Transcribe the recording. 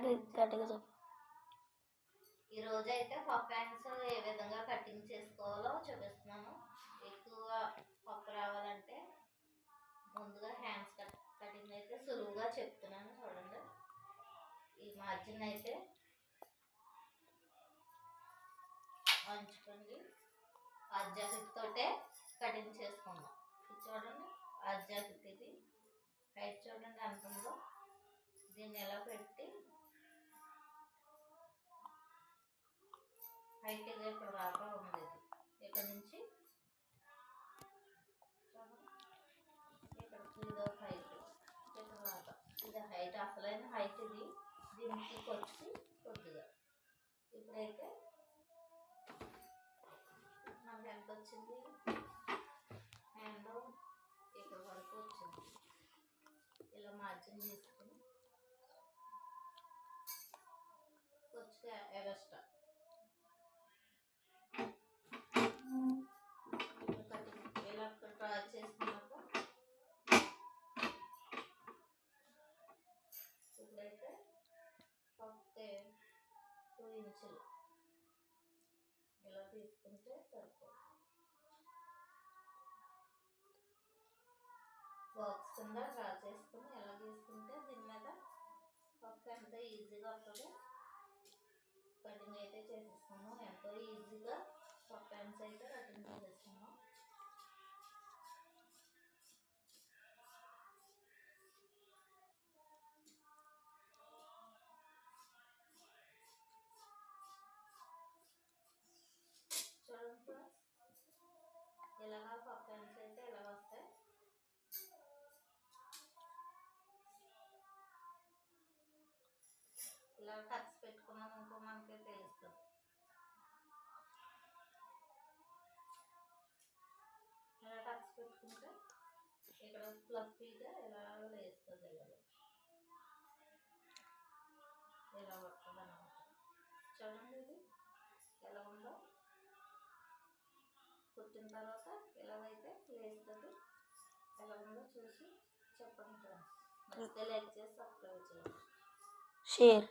గట్టిగా చెప్పు. ఈరోజు అయితే పఫ్ హ్యాండ్స్ ఏ విధంగా కటింగ్ చేసుకోవాలో చూపిస్తున్నాను. ఎక్కువ పప్పు రావాలంటే ముందుగా హ్యాండ్స్ కటింగ్ అయితే సులువుగా చెప్తున్నాను చూడండి. ఈ మార్జిన్ అయితే వంచుకోండి. అర్జాకెట్ తోటే కటింగ్ చేసుకుందాం. ఇది చూడండి, అర్జాకెట్ ఇది హైట్ చూడండి ఎంత ఉందో. దీన్ని ఎలా పెట్టి హైట్ ఇక్కడ దాకా ఉంది. ఇక్కడ నుంచి ఇక్కడ ఇదో హైట్ ఇక్కడ దాకా ఇది హైట్, అసలైన హైట్ ఇది. దీనికి వచ్చి కొద్దిగా ఇప్పుడైతే మనకు ఎంత వచ్చింది, హ్యాండ్ ఇక్కడ వరకు వచ్చింది. ఇలా మార్జిన్ చేసుకుని కొద్దిగా ఎగస్ట్రా ఇలా డ్రా చేసుకున్నాక ఇప్పుడైతే 2 ఇంచులు ఇలా తీసుకుంటే సరిపోతుంది. బాక్స్ కింద డ్రా చేసుకుని ఎలా తీసుకుంటే దీని మీద పప్పు ఎంతో ఈజీగా వస్తుంది. కటింగ్ అయితే చేసేసుకున్నాం. ఎంతో ఈజీగా పప్పు హ్యాండ్స్ అయితే కటింగ్ చేసేసుకున్నాం. చూడండి ఫ్రెండ్స్, ఇలాగా పప్పు హ్యాండ్స్ అయితే ఇలా వస్తాయి. ఇలా టక్స్ పెట్టుకున్నాం అనుకో మనకే తెలుస్తుంది. ఇలా టక్స్ పెట్టుకుంటే ఇక్కడ ఫ్లఫీగా ఇలా వేస్తుంది. ఇలా వస్తుంది అన్నమాట. చూడండి ఇది ఎలా ఉందో. కుట్టిన తర్వాత ఎలాగైతే వేస్తుంది, ఎలా ఉందో చూసి చెప్పండి ఫ్రెండ్స్. నచ్చితే లైక్ చేసి సబ్స్క్రైబ్ చేయండి. షేర్